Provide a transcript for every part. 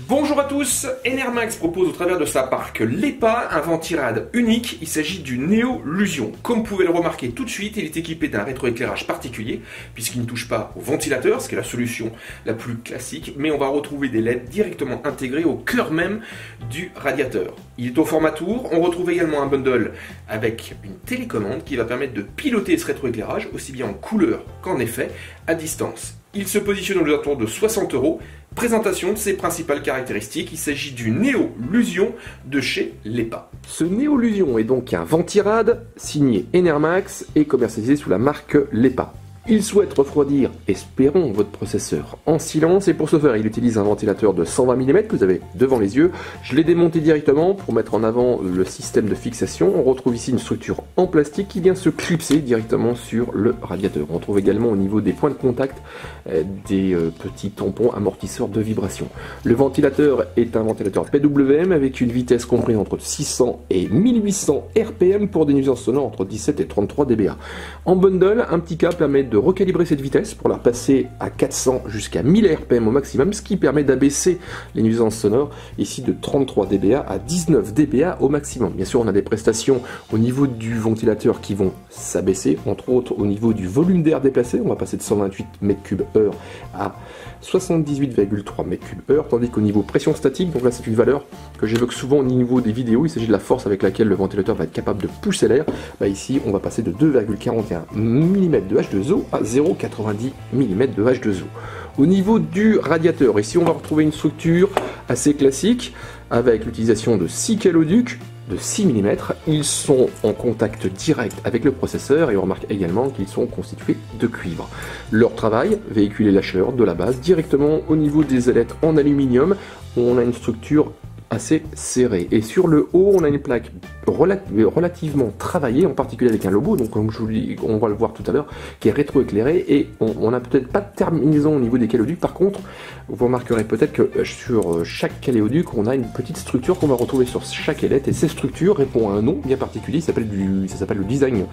Bonjour à tous, Enermax propose au travers de sa marque LEPA un ventirad unique. Il s'agit du Neo Lusion. Comme vous pouvez le remarquer tout de suite, il est équipé d'un rétroéclairage particulier puisqu'il ne touche pas au ventilateur, ce qui est la solution la plus classique, mais on va retrouver des LED directement intégrés au cœur même du radiateur. Il est au format tour. On retrouve également un bundle avec une télécommande qui va permettre de piloter ce rétroéclairage aussi bien en couleur qu'en effet à distance. Il se positionne aux alentours de 60 €. Présentation de ses principales caractéristiques, il s'agit du Neo Lusion de chez LEPA. Ce Neo Lusion est donc un ventirad signé Enermax et commercialisé sous la marque LEPA. Il souhaite refroidir, espérons, votre processeur en silence et pour ce faire il utilise un ventilateur de 120 mm que vous avez devant les yeux. Je l'ai démonté directement pour mettre en avant le système de fixation. On retrouve ici une structure en plastique qui vient se clipser directement sur le radiateur. On trouve également au niveau des points de contact des petits tampons amortisseurs de vibration. Le ventilateur est un ventilateur PWM avec une vitesse comprise entre 600 et 1800 RPM pour des nuisances sonores entre 17 et 33 dBA. En bundle, un petit câble permet de recalibrer cette vitesse pour la passer à 400 jusqu'à 1000 RPM au maximum, ce qui permet d'abaisser les nuisances sonores ici de 33 dBA à 19 dBA au maximum. Bien sûr, on a des prestations au niveau du ventilateur qui vont s'abaisser, entre autres au niveau du volume d'air déplacé, on va passer de 128 m3/h à 78,3 m3/h, tandis qu'au niveau pression statique, donc là c'est une valeur que j'évoque souvent au niveau des vidéos, il s'agit de la force avec laquelle le ventilateur va être capable de pousser l'air. Ici on va passer de 2,41 mm de H2O à 0,90 mm de H2O. Au niveau du radiateur, ici on va retrouver une structure assez classique avec l'utilisation de 6 caloducs de 6 mm. Ils sont en contact direct avec le processeur et on remarque également qu'ils sont constitués de cuivre. Leur travail, véhiculer la chaleur de la base directement au niveau des ailettes en aluminium. On a une structure assez serré. Et sur le haut, on a une plaque relativement travaillée, en particulier avec un logo, donc comme je vous dis, on va le voir tout à l'heure, qui est rétroéclairé, et on n'a peut-être pas de terminaison au niveau des caléoducs. Par contre, vous remarquerez peut-être que sur chaque caléoduc, on a une petite structure qu'on va retrouver sur chaque ailette, et cette structure répond à un nom bien particulier, ça s'appelle le design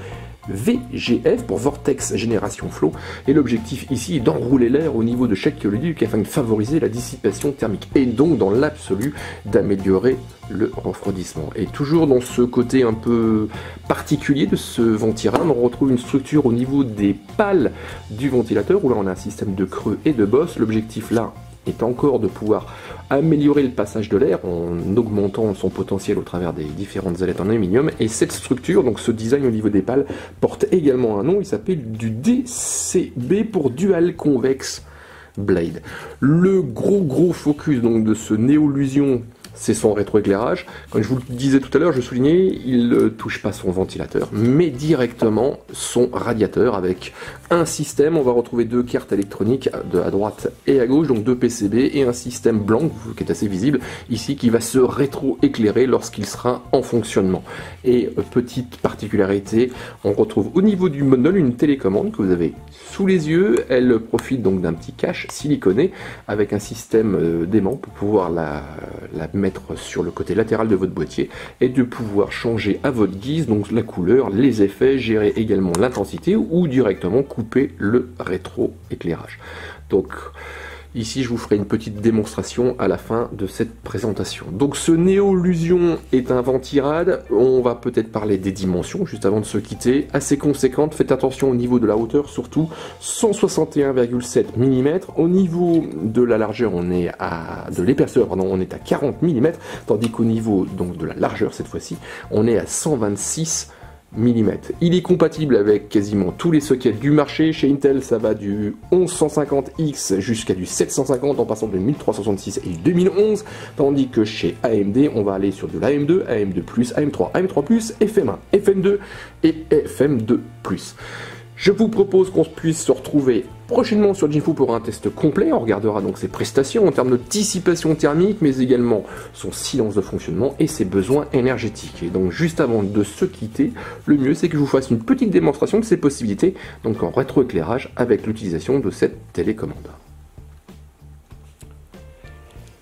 VGF pour Vortex Génération Flow, et l'objectif ici est d'enrouler l'air au niveau de chaque caléoduc afin de favoriser la dissipation thermique, et donc dans l'absolu d'améliorer le refroidissement. Et toujours dans ce côté un peu particulier de ce ventirad, on retrouve une structure au niveau des pales du ventilateur, où là on a un système de creux et de bosse. L'objectif là est encore de pouvoir améliorer le passage de l'air en augmentant son potentiel au travers des différentes ailettes en aluminium. Et cette structure, donc ce design au niveau des pales, porte également un nom, il s'appelle du DCB pour Dual Convex Blade. Le gros focus donc de ce Neo Lusion, c'est son rétroéclairage. Comme je vous le disais tout à l'heure, je soulignais, il ne touche pas son ventilateur, mais directement son radiateur avec un système. On va retrouver deux cartes électroniques à droite et à gauche, donc deux PCB et un système blanc qui est assez visible ici, qui va se rétroéclairer lorsqu'il sera en fonctionnement. Et petite particularité, on retrouve au niveau du bundle une télécommande que vous avez sous les yeux. Elle profite donc d'un petit cache siliconé avec un système d'aimant pour pouvoir la mettre sur le côté latéral de votre boîtier et de pouvoir changer à votre guise donc la couleur, les effets, gérer également l'intensité ou directement couper le rétroéclairage. Donc ici, je vous ferai une petite démonstration à la fin de cette présentation. Donc ce Neo Lusion est un ventirad. On va peut-être parler des dimensions juste avant de se quitter. Assez conséquente, faites attention au niveau de la hauteur, surtout 161,7 mm. Au niveau de la largeur, de l'épaisseur, on est à 40 mm, tandis qu'au niveau donc de la largeur, cette fois-ci, on est à 126 mm. Il est compatible avec quasiment tous les sockets du marché. Chez Intel, ça va du 1150X jusqu'à du 750 en passant de 1366 et 2011, tandis que chez AMD, on va aller sur de l'AM2, AM2+, AM3, AM3+, FM1, FM2 et FM2+. Je vous propose qu'on puisse se retrouver prochainement sur Jinfoo pour un test complet. On regardera donc ses prestations en termes de dissipation thermique, mais également son silence de fonctionnement et ses besoins énergétiques. Et donc juste avant de se quitter, le mieux c'est que je vous fasse une petite démonstration de ces possibilités, donc en rétroéclairage avec l'utilisation de cette télécommande.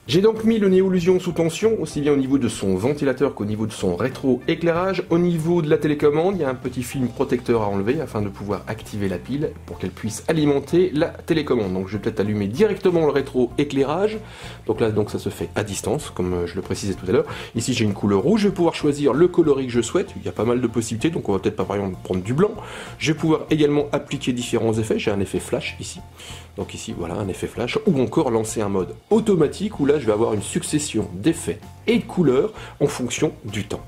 J'ai donc mis le Néolusion sous tension, aussi bien au niveau de son ventilateur qu'au niveau de son rétro-éclairage. Au niveau de la télécommande, il y a un petit film protecteur à enlever afin de pouvoir activer la pile pour qu'elle puisse alimenter la télécommande. Donc je vais peut-être allumer directement le rétro-éclairage. Donc là, ça se fait à distance, comme je le précisais tout à l'heure. Ici j'ai une couleur rouge, je vais pouvoir choisir le coloris que je souhaite. Il y a pas mal de possibilités, donc on va peut-être pas par exemple prendre du blanc. Je vais pouvoir également appliquer différents effets. J'ai un effet flash ici. Donc ici, voilà, un effet flash, ou encore lancer un mode automatique où là je vais avoir une succession d'effets et de couleurs en fonction du temps.